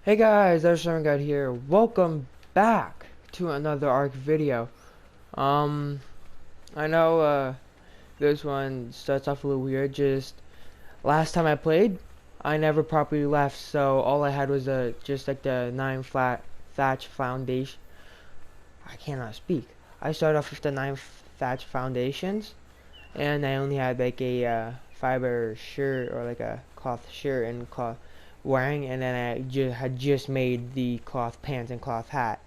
Hey guys, there's God here. Welcome back to another ARK video. Um, I know this one starts off a little weird. Just last time I played, I never properly left, so all I had was just like the 9 flat thatch foundation. I cannot speak. I started off with the 9 thatch foundations, and I only had like a fiber shirt or like a cloth shirt and cloth wearing, and then I had just made the cloth pants and cloth hat.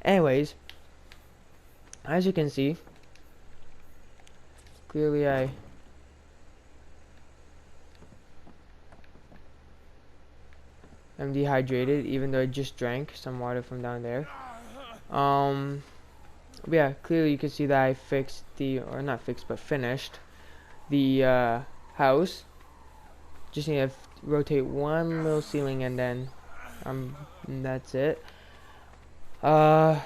Anyways, as you can see, clearly I am dehydrated, even though I just drank some water from down there. Um, yeah, clearly you can see that I fixed or not fixed, but finished the house. Just need to rotate one little ceiling, and then that's it. Uh,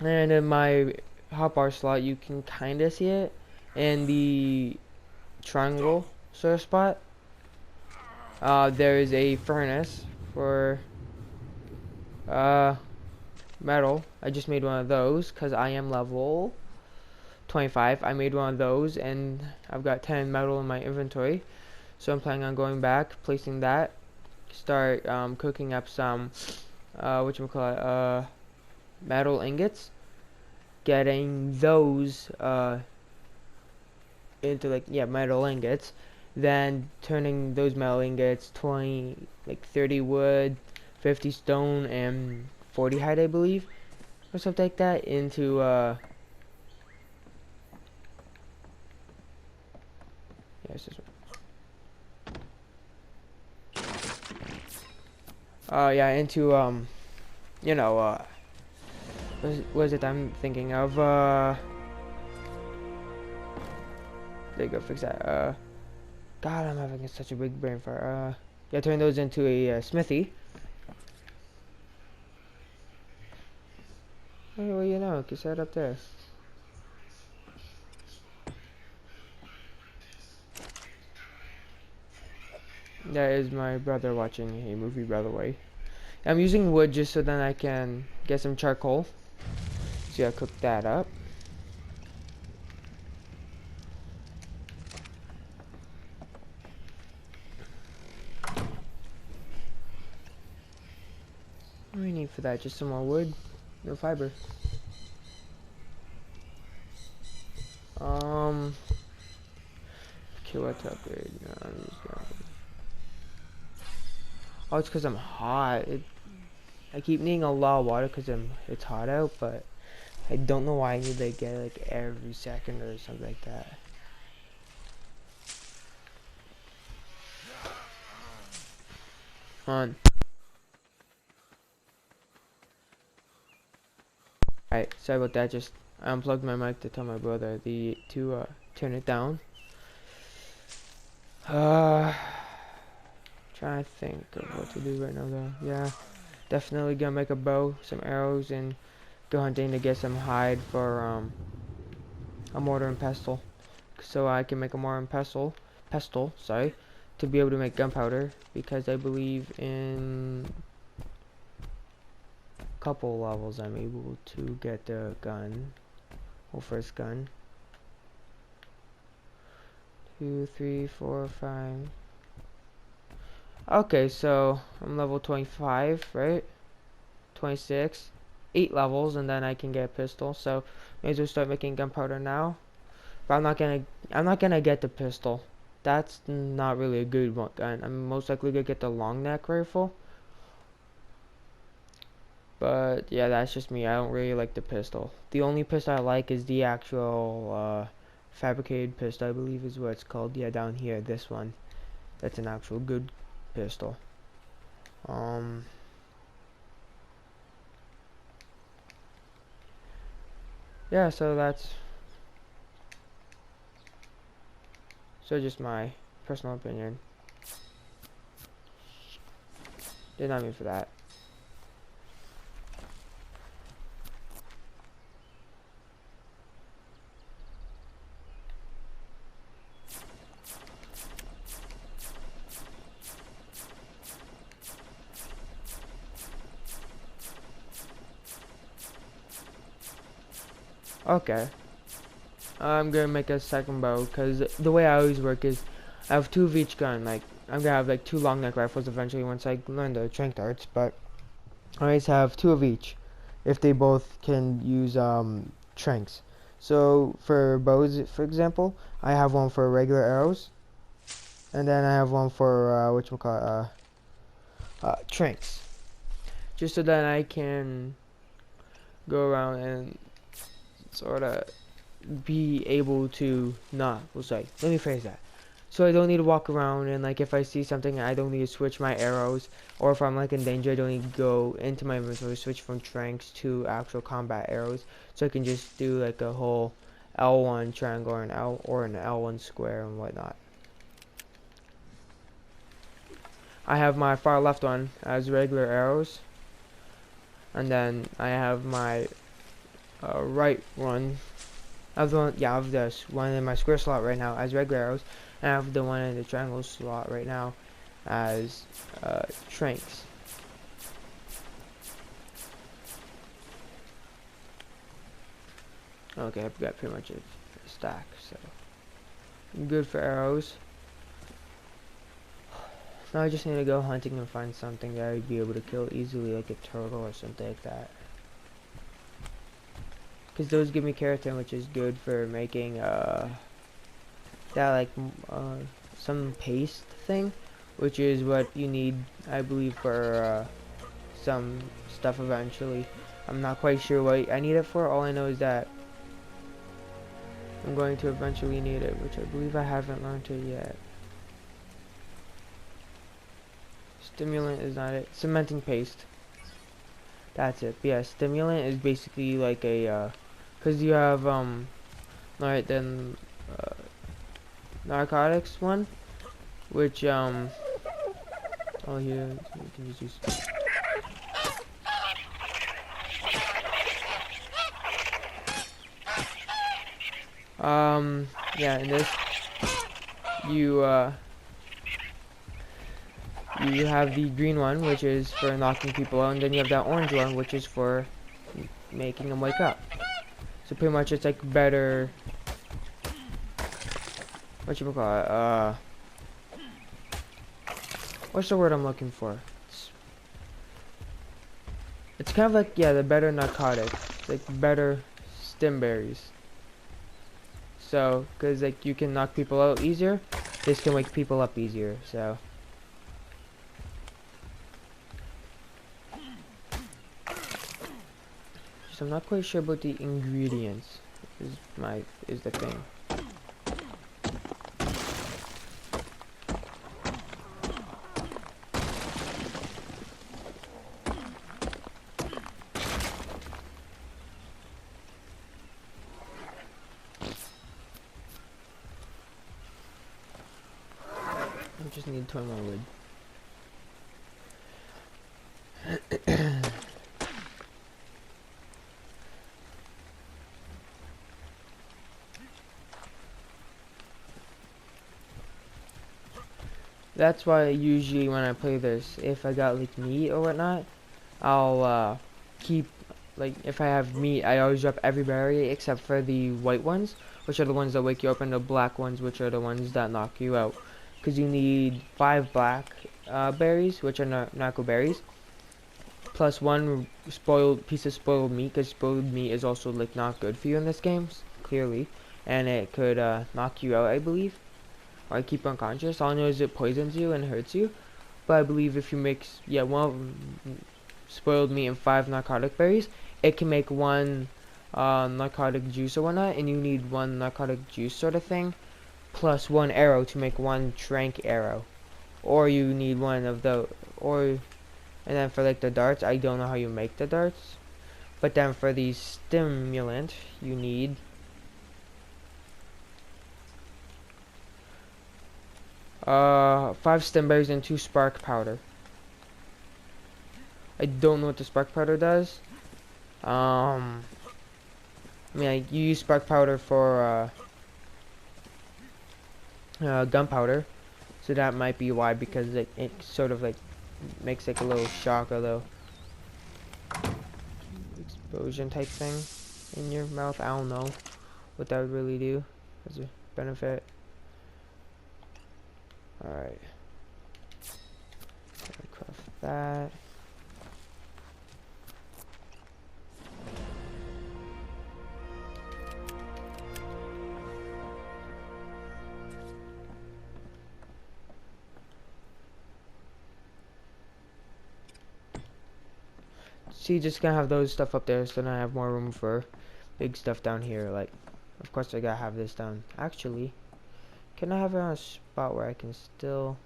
and in my hotbar slot, you can kind of see it in the triangle sort of spot. There is a furnace for metal. I just made one of those because I am level 25. I made one of those, and I've got 10 metal in my inventory, so I'm planning on going back, placing that, start cooking up some whatchamacallit, metal ingots, getting those into metal ingots, then turning those metal ingots 30 wood, 50 stone, and 40 hide, I believe, or something like that, into it's this one. Yeah, into you know what is it I'm thinking of? There you go, fix that. God, I'm having such a big brain fire. Yeah, turn those into a smithy. Well, you know, can set up there. That is my brother watching a movie, by the way. I'm using wood just so then I can get some charcoal. So yeah, cook that up. What do we need for that? Just some more wood? No fiber. Okay, what to upgrade? No, I'm just going. Oh, it's because I'm hot. I keep needing a lot of water because it's hot out, but I don't know why I need to get it like every second or something like that. Come on. Alright, sorry about that. Just I unplugged my mic to tell my brother to turn it down. Trying to think of what to do right now though. Yeah, definitely gonna make a bow, some arrows, and go hunting to get some hide for a mortar and pestle, so I can make a mortar and pestle, sorry, to be able to make gunpowder, because I believe in a couple levels I'm able to get the gun, well, first gun. 2, 3, 4, 5. Okay, so I'm level 25, right? 26. 8 levels, and then I can get a pistol. So may as well start making gunpowder now. But I'm not gonna get the pistol. That's not really a good one gun. I'm most likely gonna get the long neck rifle. But yeah, that's just me. I don't really like the pistol. The only pistol I like is the actual fabricated pistol, I believe is what it's called. Yeah, down here, this one. That's an actual good pistol. Yeah, so that's just my personal opinion. Did not mean for that. Okay. I'm gonna make a second bow because the way I always work is I have 2 of each gun. Like I'm gonna have like 2 long neck rifles eventually once I learn the trank darts, but I always have 2 of each if they both can use tranks. So for bows, for example, I have one for regular arrows, and then I have one for whatchamacallit, tranks, just so that I can go around and sort of be able to not, let me phrase that. So I don't need to walk around and like if I see something I don't need to switch my arrows, or if I'm like in danger I don't need to go into my inventory, switch from tranks to actual combat arrows. So I can just do like a whole L1 triangle or an L1 square and whatnot. I have my far left one as regular arrows, and then I have my right one. I have this one in my square slot right now as regular arrows, and I have the one in the triangle slot right now as tranks. Okay, I've got pretty much a stack, so I'm good for arrows. Now I just need to go hunting and find something that I'd be able to kill easily, like a turtle or something like that. Because those give me keratin, which is good for making some paste thing, which is what you need, I believe, for some stuff eventually. I'm not quite sure what I need it for. All I know is that I'm going to eventually need it, which I believe I haven't learned it yet. Stimulant is not it. Cementing paste. That's it. But yeah, stimulant is basically like a because you have alright then narcotics one, which oh here you can just use yeah, in this you you have the green one, which is for knocking people out, and then you have that orange one, which is for making them wake up. So pretty much it's like better, whatchamacallit, what's the word I'm looking for? It's kind of like, yeah, the better narcotic. It's like better stim berries. So, because like you can knock people out easier, this can wake people up easier, so. So I'm not quite sure about the ingredients, is the thing. I just need to turn my wood. That's why usually when I play this, if I got like meat or whatnot, I'll keep, like if I have meat, I always drop every berry except for the white ones, which are the ones that wake you up, and the black ones, which are the ones that knock you out. Because you need 5 black berries, which are narco berries, plus 1 piece of spoiled meat, because spoiled meat is also like not good for you in this game, clearly, and it could knock you out, I believe, or keep you unconscious. All I know is it poisons you and hurts you, but I believe if you mix, yeah, 1 spoiled meat and 5 narcotic berries, it can make 1 narcotic juice or whatnot, and you need 1 narcotic juice sort of thing, plus 1 arrow to make 1 trank arrow, or you need 1 of the, and then for like the darts, I don't know how you make the darts, but then for the stimulant, you need 5 stim berries and 2 spark powder. I don't know what the spark powder does. I mean, you use spark powder for gunpowder, so that might be why, because it sort of like makes like a little shock, although explosion type thing. in your mouth. I don't know what that would really do as a benefit. Alright. Craft that. See, just gonna have those stuff up there, so then I have more room for big stuff down here. Like, of course I gotta have this down. Actually, can I have it on a spot where I can still...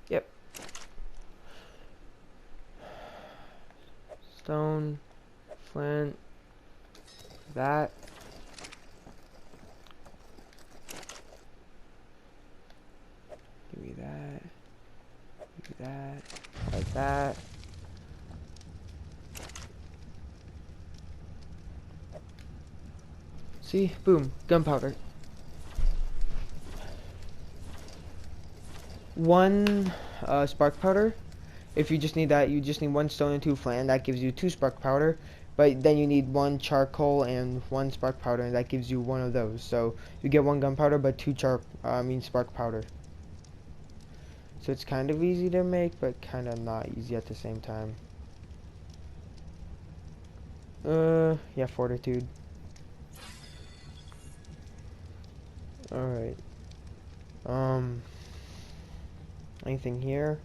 Yep. Stone, flint, that. Give me that. Give me that. Like that. See? Boom. Gunpowder. One spark powder. If you just need that, you just need 1 stone and 2 flint. That gives you 2 spark powder. But then you need 1 charcoal and 1 spark powder, and that gives you 1 of those. So you get 1 gunpowder, but 2 spark powder. So it's kind of easy to make, but kind of not easy at the same time. Yeah, fortitude. Alright. Anything here?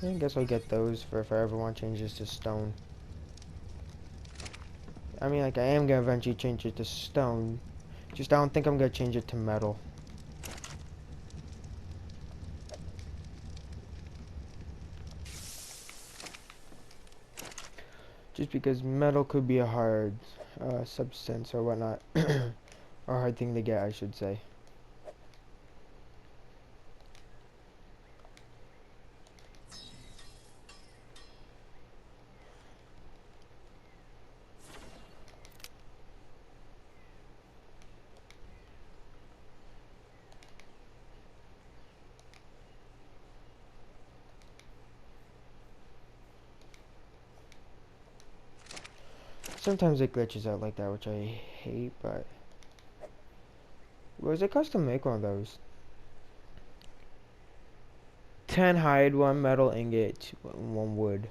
I guess I'll get those for if I ever want to change this to stone. I mean, like, I am gonna eventually change it to stone. Just I don't think I'm gonna change it to metal. Just because metal could be a hard substance or whatnot. Or hard thing to get, I should say. Sometimes it glitches out like that, which I hate, but... What does it cost to make one of those? 10 hide, 1 metal ingot, 1 wood.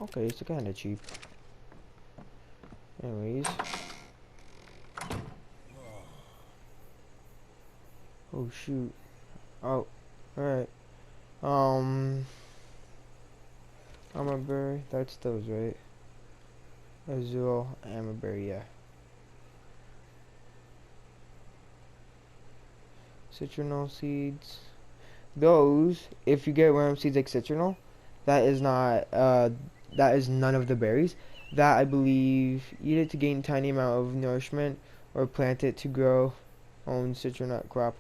Okay, it's kinda cheap. Anyways. Oh shoot. Oh, alright. Armorberry, that's those, right? Azul, Armorberry, yeah. Citronal seeds. Those, if you get worm seeds like citronal, that is not, that is none of the berries. That, I believe, eat it to gain tiny amount of nourishment, or plant it to grow own citronut crop.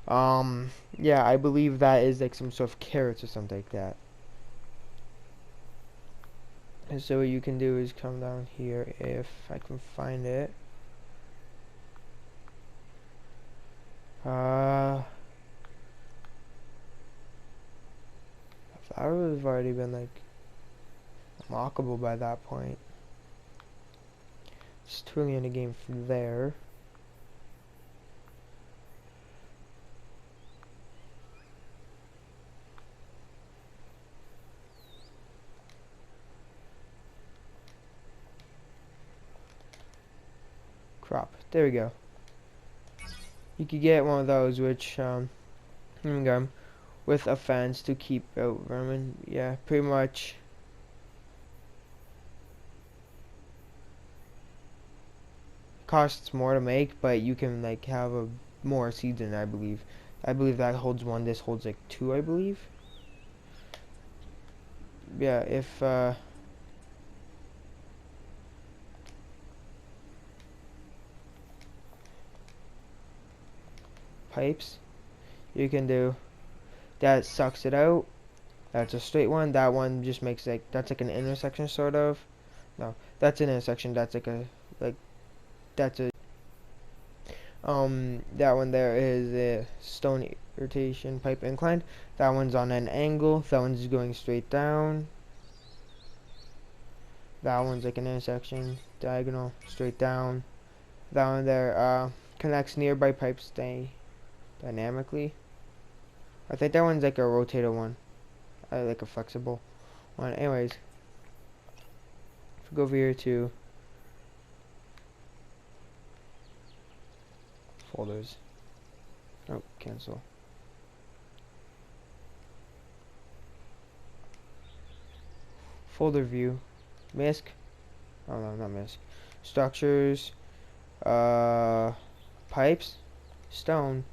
Yeah, I believe that is like some sort of carrots or something like that. And so what you can do is come down here, if I can find it. I thought it would have already been like unlockable by that point. Just twirling in the game from there. Crop. There we go. You could get one of those, which with a fence to keep out vermin. Yeah, pretty much. Costs more to make, but you can like have more seeds in it, I believe. I believe that holds 1. This holds like 2, I believe. Yeah, if pipes, you can do that. Sucks it out. That's a straight one. That one just makes like, that's like an intersection sort of. No, that's an intersection. That's like a, like, that's a That one there is a stone irritation pipe incline. That one's on an angle. That one's going straight down. That one's like an intersection, diagonal, straight down. That one there connects nearby pipes stay dynamically. I think that one's like a rotator one, like a flexible one. Anyways, if we go over here to folders. Oh, cancel. Folder view. MISC. Oh no, not MISC. Structures. Pipes. Stone.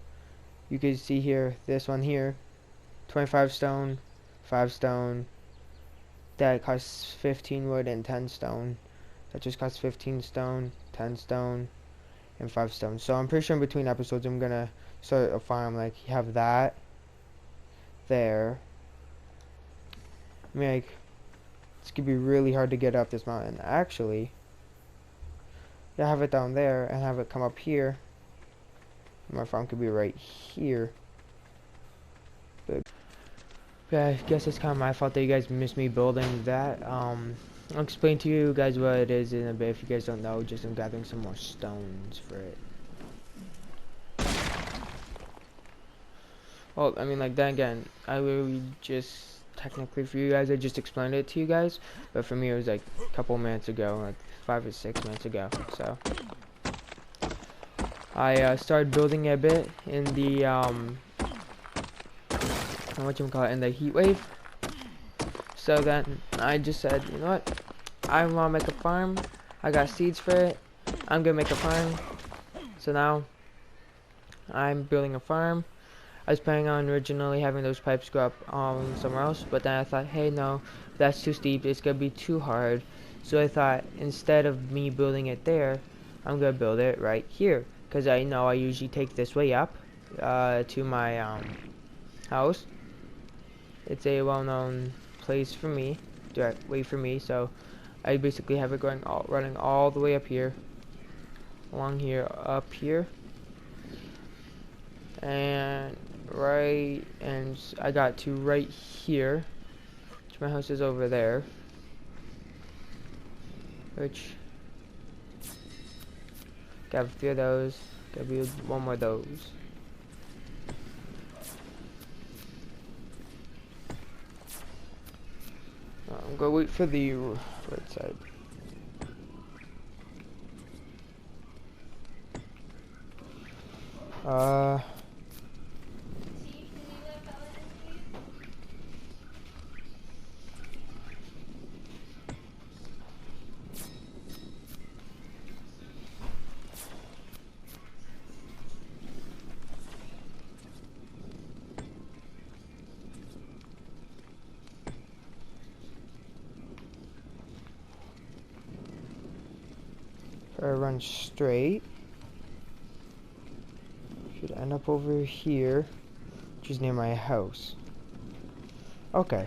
You can see here, this one here. 25 stone. 5 stone. That costs 15 wood and 10 stone. That just costs 15 stone, 10 stone, and 5 stone. So I'm pretty sure in between episodes I'm gonna start a farm like you have that there. I mean, like, it's gonna be really hard to get up this mountain. Actually, I have it down there and have it come up here. My farm could be right here. But yeah, I guess it's kind of my fault that you guys missed me building that. I'll explain to you guys what it is in a bit. If you guys don't know, just I'm gathering some more stones for it. Well, I mean, like, then again, I literally just, technically for you guys, I just explained it to you guys. But for me, it was like a couple minutes ago, like 5 or 6 minutes ago. So I started building a bit in the, in the heat wave. So then I just said, you know what, I want to make a farm. I got seeds for it. I'm gonna make a farm. So now I'm building a farm. I was planning on originally having those pipes go up somewhere else, but then I thought, hey, no, that's too steep. It's gonna be too hard. So I thought, instead of me building it there, I'm gonna build it right here, because I know I usually take this way up to my house. It's a well-known place for me, direct way for me. So I basically have it running all the way up here, along here, up here, and right, and I got to right here, which my house is over there, which got a few of those, gotta be one more of those. I'm gonna wait for the right side. If I run straight, should end up over here, which is near my house. Okay.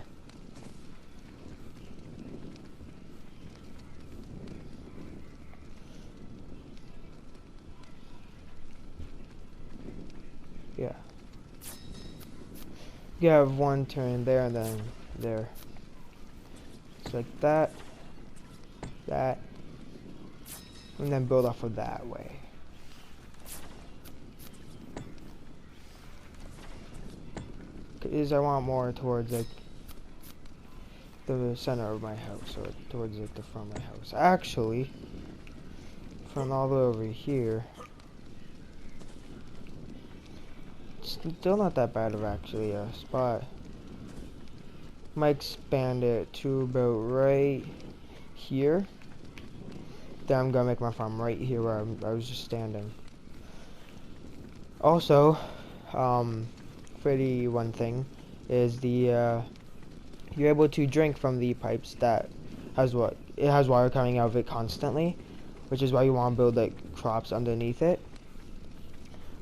Yeah. You have one turn there and then there. It's like that, that, and then build off of that way. Because I want more towards like the center of my house, or towards like the front of my house. Actually, from all the way over here, it's still not that bad of actually a spot. Might expand it to about right here. Then I'm gonna make my farm right here where I was just standing. Also, for the one thing is the you're able to drink from the pipes that has water coming out of it constantly, which is why you want to build like crops underneath it.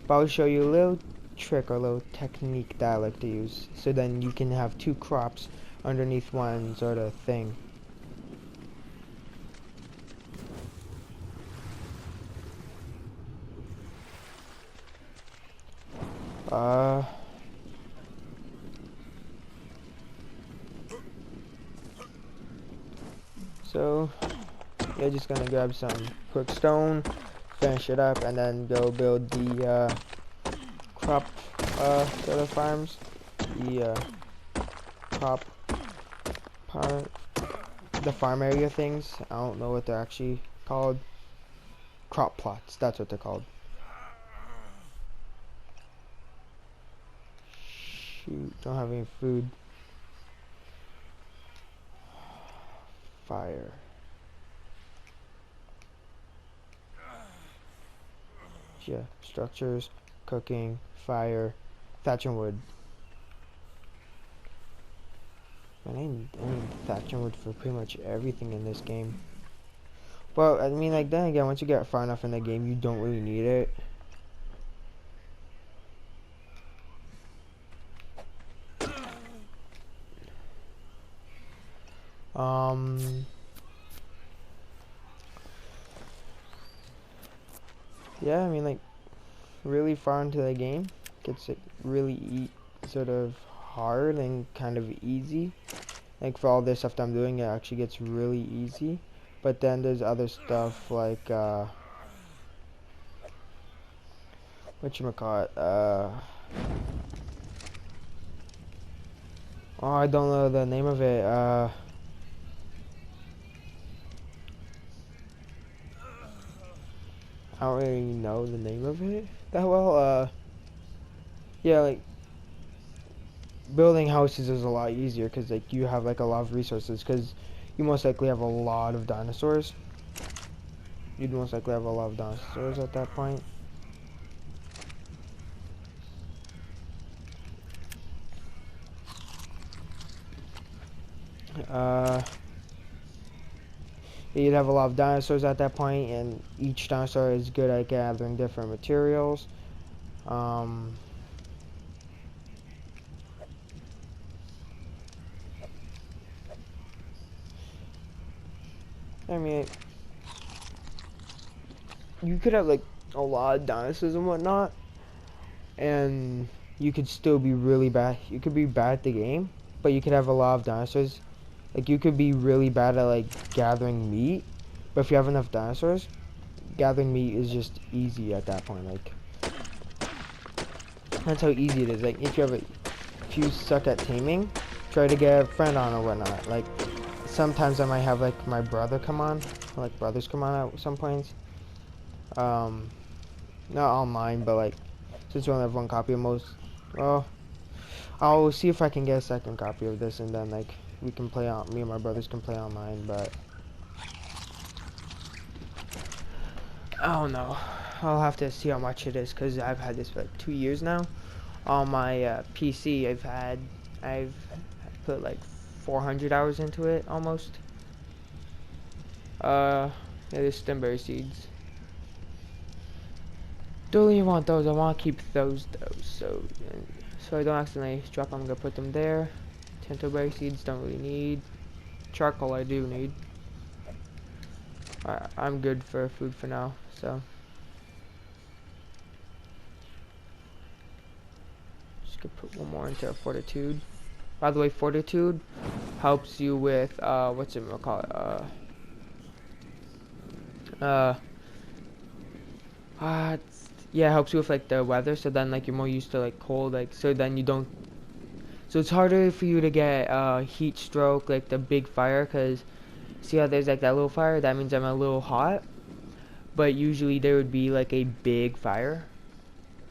But I'll show you a little trick or a little technique that I like to use, so then you can have 2 crops underneath one sort of thing. Uh, so yeah, just gonna grab some quick stone, finish it up, and then go build the crop soda farms, the crop part, the farm area things. I don't know what they're actually called. Crop plots, that's what they're called. Shoot, don't have any food. Fire. Yeah, structures, cooking, fire, thatch and wood. Man, I need thatch and wood for pretty much everything in this game. Well, I mean, like, then again, once you get far enough in the game, you don't really need it. Yeah, I mean, like, really far into the game gets it really sort of hard and kind of easy. Like, for all this stuff that I'm doing, it actually gets really easy. But then there's other stuff like, whatchamacallit, oh, I don't know the name of it, I don't really know the name of it that well. Yeah, like, building houses is a lot easier because, like, you have, like, a lot of resources because you most likely have a lot of dinosaurs. You'd most likely have a lot of dinosaurs at that point. You'd have a lot of dinosaurs at that point, and each dinosaur is good at gathering different materials. I mean, you could have, like, a lot of dinosaurs and whatnot, and you could still be really bad. You could be bad at the game, but you could have a lot of dinosaurs. Like, you could be really bad at, like, gathering meat, but if you have enough dinosaurs, gathering meat is just easy at that point. Like, that's how easy it is. Like, if you suck at taming, try to get a friend on or whatnot. Like, sometimes I might have, like, my brother come on, like, brothers come on at some points. Not online, but, like, since we only have one copy of most, well, I'll see if I can get a second copy of this, and then, like, we can play on, me and my brothers can play online, but I don't know. I'll have to see how much it is, because I've had this for like 2 years now. On my PC, I've put like 400 hours into it, almost. Yeah, there's stemberry seeds. Don't even want those, I want to keep those though, so I don't accidentally drop them. I'm going to put them there. Tintoberry seeds, don't really need. Charcoal I do need. I'm good for food for now, so. Just gonna put one more into fortitude. By the way, fortitude helps you with, what's it call it? Yeah, it helps you with, like, the weather, so then, like, you're more used to, like, cold, like, so then you don't, so it's harder for you to get, heat stroke, like, the big fire, because, see how there's, like, that little fire? That means I'm a little hot, but usually there would be, like, a big fire,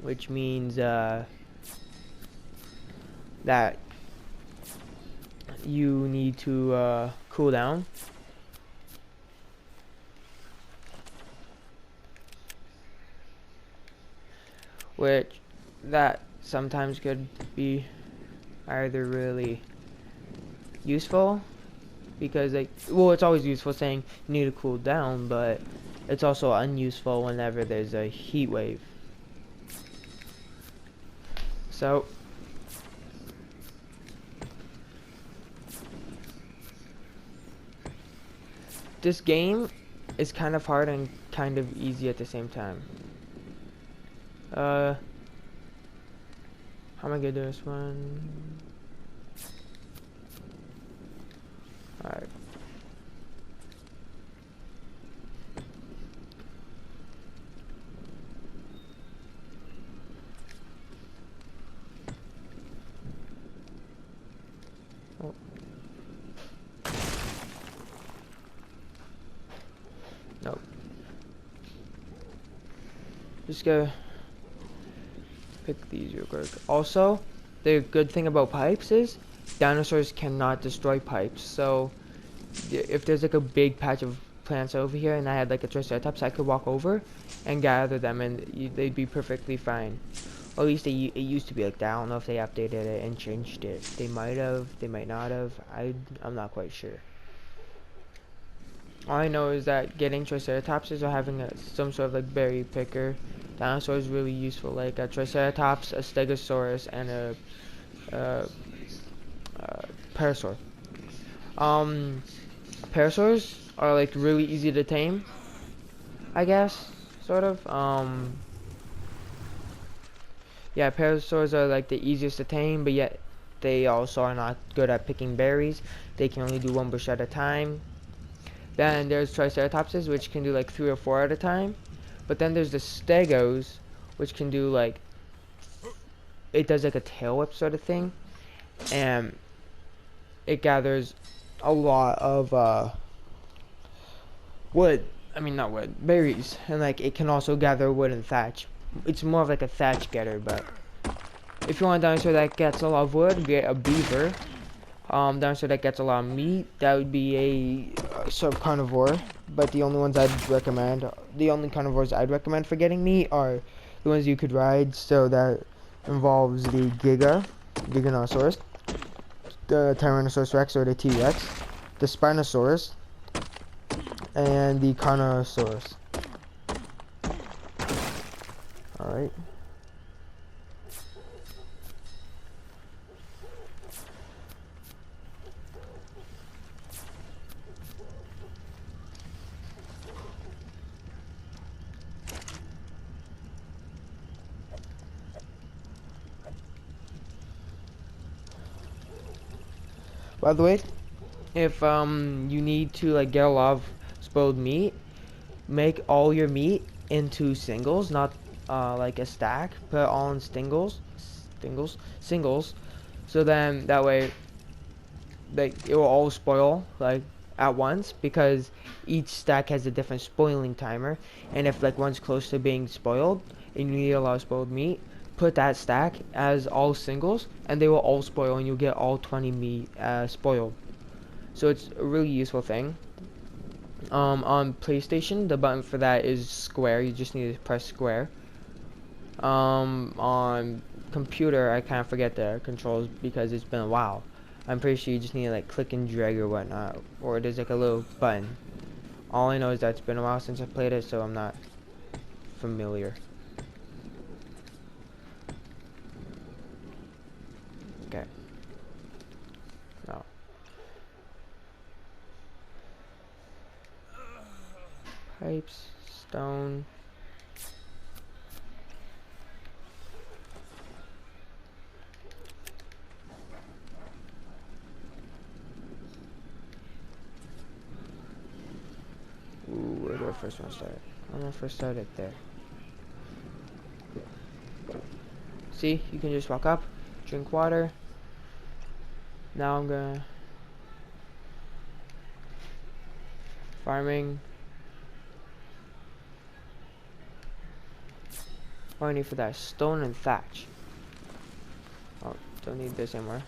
which means, that you need to, cool down. Which, that sometimes could be either really useful, because, like, well, it's always useful saying you need to cool down, but it's also unuseful whenever there's a heat wave. So, this game is kind of hard and kind of easy at the same time. How am I gonna do this one? Alright. Oh. Nope. Just go pick these real quick. Also, the good thing about pipes is dinosaurs cannot destroy pipes. So if there's like a big patch of plants over here and I had like a triceratops, I could walk over and gather them and they'd be perfectly fine. Or at least it used to be like that. I don't know if they updated it and changed it. They might have, they might not have. I'm not quite sure. All I know is that getting triceratopses or having some sort of like berry picker dinosaur is really useful. Like a triceratops, a stegosaurus, and a parasaur. Parasaurs are like really easy to tame, I guess, sort of. Yeah, parasaurs are like the easiest to tame, but yet they also are not good at picking berries. They can only do one bush at a time. Then there's triceratopses, which can do like 3 or 4 at a time. But then there's the stegos, which can do like, it does like a tail whip sort of thing, and it gathers a lot of wood. I mean, not wood, berries, and like it can also gather wood and thatch. It's more of like a thatch getter, but if you want a dinosaur that gets a lot of wood, get a beaver. Dinosaur that gets a lot of meat, that would be a sort of carnivore. But the only ones I'd recommend, the only carnivores I'd recommend for getting meat are the ones you could ride. So that involves the Giganotosaurus, the Tyrannosaurus Rex or the T-Rex, the Spinosaurus, and the Carnosaurus. Alright. By the way, if you need to like get a lot of spoiled meat, make all your meat into singles, not like a stack. Put it all in singles. So then that way, like it will all spoil like at once because each stack has a different spoiling timer. And if like one's close to being spoiled and you need a lot of spoiled meat, put that stack as all singles and they will all spoil and you'll get all 20 meat spoiled. So it's a really useful thing. On PlayStation, the button for that is square. You just need to press square. On computer, I kind of forget the controls because it's been a while. I'm pretty sure you just need to like click and drag or whatnot, or there's like a little button. All I know is that it's been a while since I played it, so I'm not familiar. Okay. No. Pipes, stone. Ooh, where do I first want to start? I'm gonna first start it there. See, you can just walk up, drink water. Now I'm gonna farming. What do I need for that? Stone and thatch. Oh, don't need this anymore.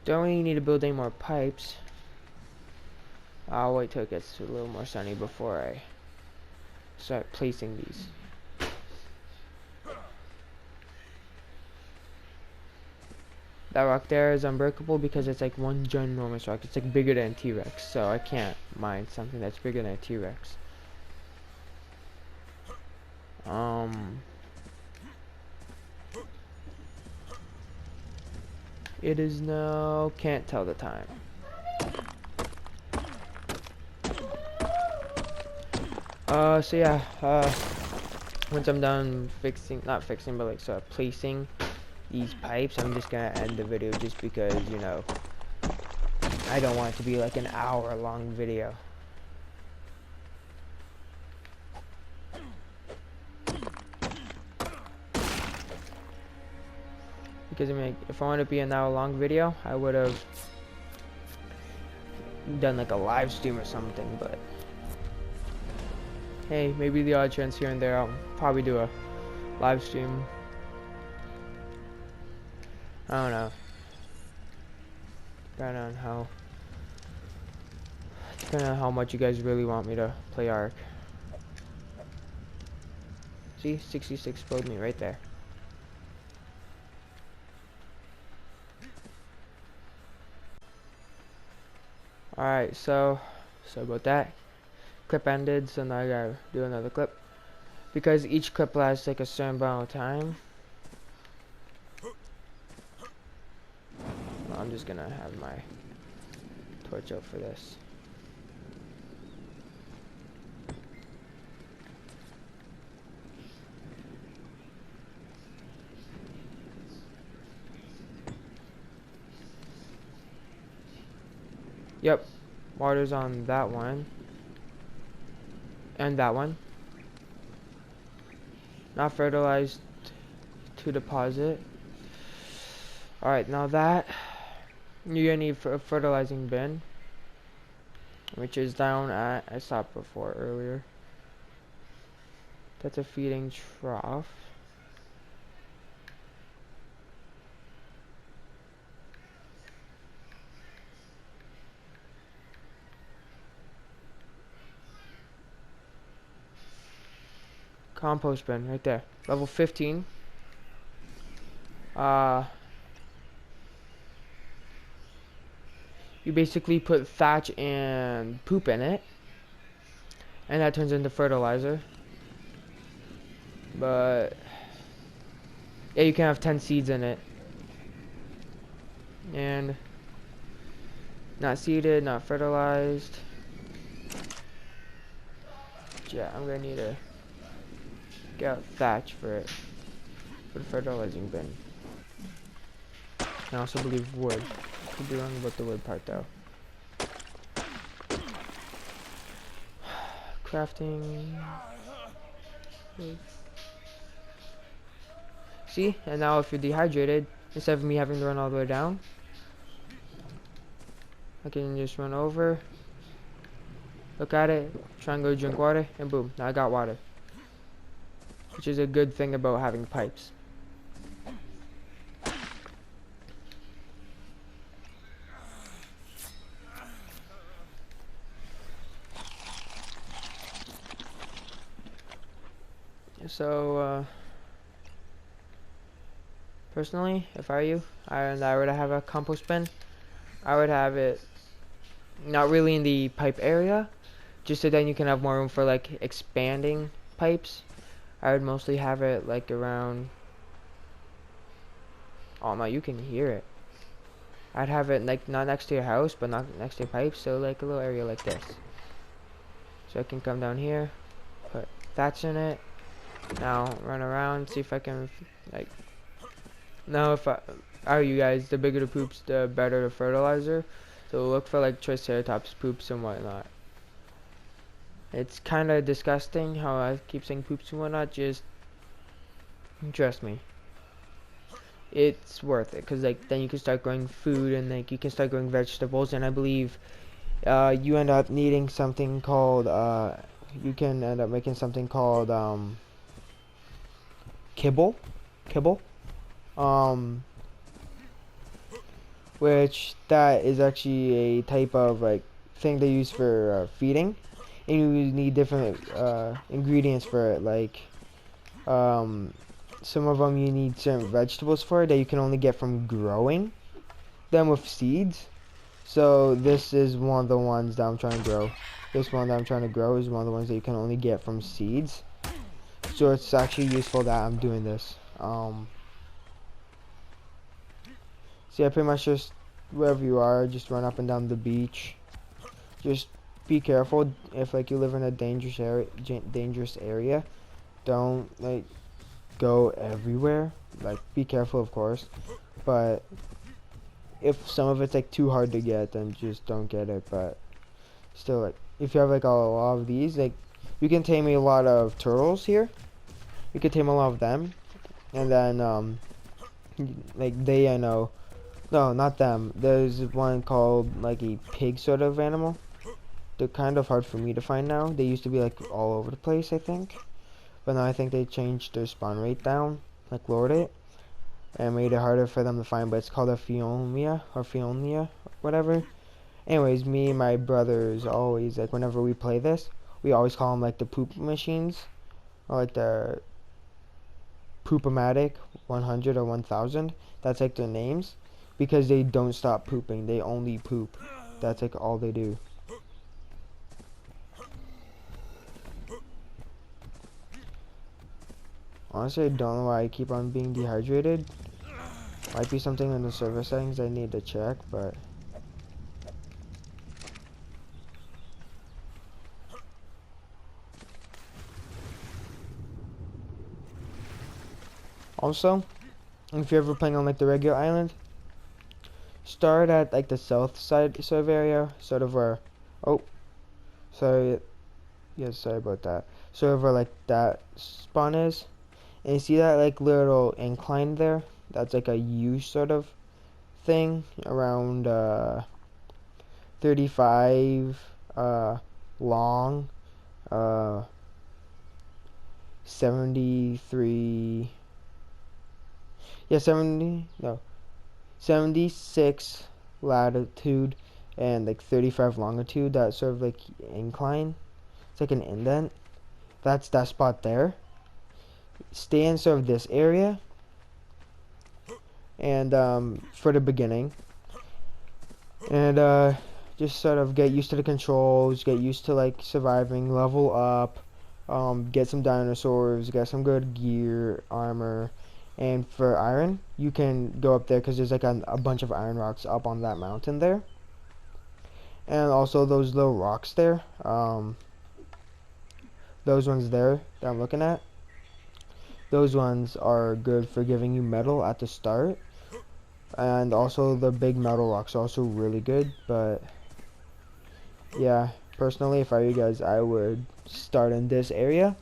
Don't really need to build any more pipes. I'll wait till it gets a little more sunny before I start placing these. That rock there is unbreakable because it's like one ginormous rock. It's like bigger than a T-Rex, so I can't mine something that's bigger than a T-Rex. It is now, can't tell the time. So yeah, once I'm done fixing, not fixing, but like sort of placing these pipes, I'm just gonna end the video just because, you know, I don't want it to be like an hour-long video. Because I mean, if I want to be an hour-long video, I would have done like a live stream or something, but hey, maybe the odd chance here and there, I'll probably do a live stream. I don't know. Depending on how much you guys really want me to play Ark. See, 66 explode me right there. Alright, so about that. Clip ended, so now I gotta do another clip. Because each clip lasts like a certain amount of time. I'm just gonna have my torch out for this. Yep, water's on that one. And that one. Not fertilized to deposit. Alright, now that you're gonna need a fertilizing bin, which is down at, I stopped before earlier. That's a feeding trough. Compost bin right there, level 15. You basically put thatch and poop in it, and that turns into fertilizer. But yeah, you can have 10 seeds in it, and not seeded, not fertilized. Yeah, I'm gonna need to get out thatch for it, for the fertilizing bin. I also believe wood. Could be wrong about the wood part though. Crafting. See, and now if you're dehydrated, instead of me having to run all the way down, I can just run over, look at it, try and go drink water, and boom, now I got water. Which is a good thing about having pipes. So, personally, if I were you, and I were to have a compost bin, I would have it not really in the pipe area, just so then you can have more room for like expanding pipes. I would mostly have it like around, oh no, you can hear it. I'd have it like not next to your house, but not next to your pipes, so like a little area like this. So I can come down here, put thatch in it. Now run around, see if I can like. Now if are you guys, the bigger the poops, the better the fertilizer. So look for like Triceratops poops and whatnot. It's kind of disgusting how I keep saying poops and whatnot. Just trust me, it's worth it, because like then you can start growing food, and like you can start growing vegetables, and I believe you end up needing something called you can end up making something called kibble, which that is actually a type of like thing they use for feeding, and you need different ingredients for it, like some of them you need certain vegetables for that you can only get from growing them with seeds. So this is one of the ones that I'm trying to grow. This one that I'm trying to grow is one of the ones that you can only get from seeds. So it's actually useful that I'm doing this. See, I pretty much just, wherever you are, just run up and down the beach. Just be careful if like you live in a dangerous area. Don't like go everywhere. Like be careful, of course, but if some of it's like too hard to get, then just don't get it. But still, like if you have like a lot of these, like you can tame a lot of turtles here. You can tame a lot of them, and then like they, I know, no, not them. There's one called like a pig sort of animal. They're kind of hard for me to find now. They used to be like all over the place, I think, but now I think they changed their spawn rate down, like lowered it, and made it harder for them to find. But it's called a Fionia, whatever. Anyways, me and my brothers always, like whenever we play this, we always call them like the poop machines, or like the Poop-O-Matic 100 or 1000. That's like their names, because they don't stop pooping. They only poop. That's like all they do. Honestly, I don't know why I keep on being dehydrated. Might be something in the server settings I need to check, but also, if you're ever playing on like the regular island, start at like the south side server area, sort of where, oh, sorry, yes, sorry about that. Sort of where like that spawn is, and you see that like little incline there? That's like a U sort of thing, around 35 long, 73, yeah, 76 latitude and like 35 longitude. That sort of like incline, it's like an indent. That's that spot there. Stay in sort of this area, and for the beginning, and just sort of get used to the controls, get used to like surviving, level up, get some dinosaurs, get some good gear, armor. And for iron, you can go up there because there's like a bunch of iron rocks up on that mountain there. And also those little rocks there, those ones there that I'm looking at, those ones are good for giving you metal at the start. And also the big metal rocks are also really good. But yeah, personally, if I were you guys, I would start in this area.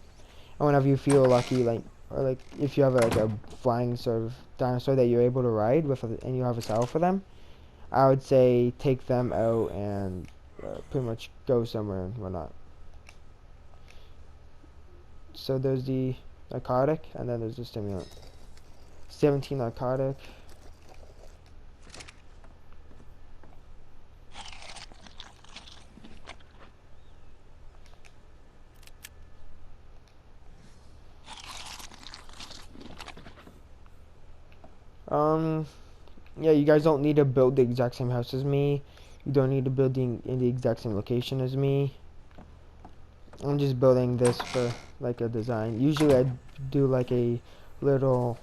And whenever you feel lucky, like, or like if you have like a flying sort of dinosaur that you're able to ride with, and you have a saddle for them, I would say take them out and pretty much go somewhere and whatnot. So there's the narcotic, and then there's the stimulant. 17 narcotic. Yeah, you guys don't need to build the exact same house as me. You don't need to build in the exact same location as me. I'm just building this for like a design. Usually I do like a little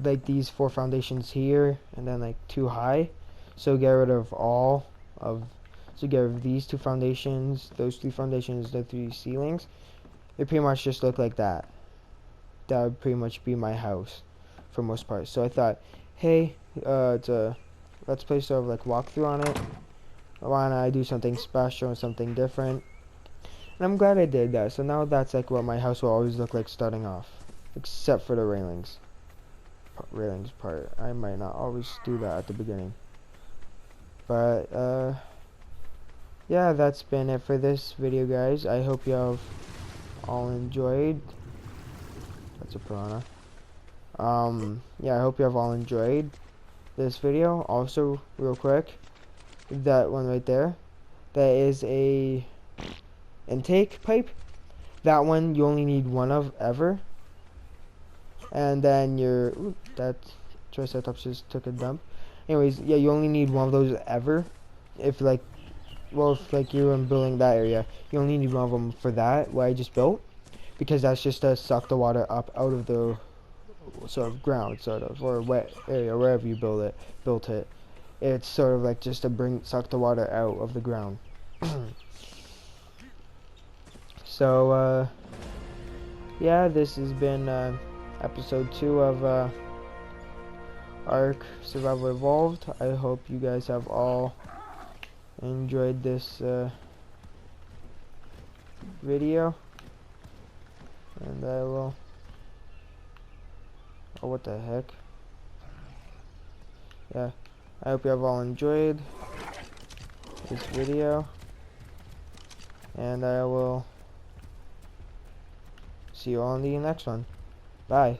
like these 4 foundations here, and then like 2 high. So get rid of all of, so get rid of these 2 foundations, those 3 foundations, the 3 ceilings. They pretty much just look like that. That would pretty much be my house for most part. So I thought, hey, let's play sort of like walkthrough on it. Why not I do something special and something different? And I'm glad I did that. So now that's like what my house will always look like starting off, except for the railings part. I might not always do that at the beginning. But yeah, that's been it for this video, guys. I hope you have all enjoyed. That's a piranha. Yeah, I hope you have all enjoyed this video. Also, real quick, that one right there, that is a intake pipe. That one you only need 1 of ever. And then your, ooh, that Triceratops just took a dump. Anyways, yeah, you only need 1 of those ever. If like, well, if like you were building that area, you only need 1 of them for that, what I just built. Because that's just to suck the water up out of the sort of ground, sort of, or wet area, wherever you built it. it's sort of like just to suck the water out of the ground. So yeah, this has been episode 2 of Ark Survival Evolved. I hope you guys have all enjoyed this video, and I will. Oh, what the heck? Yeah, I hope you have all enjoyed this video, and I will see you all in the next one. Bye.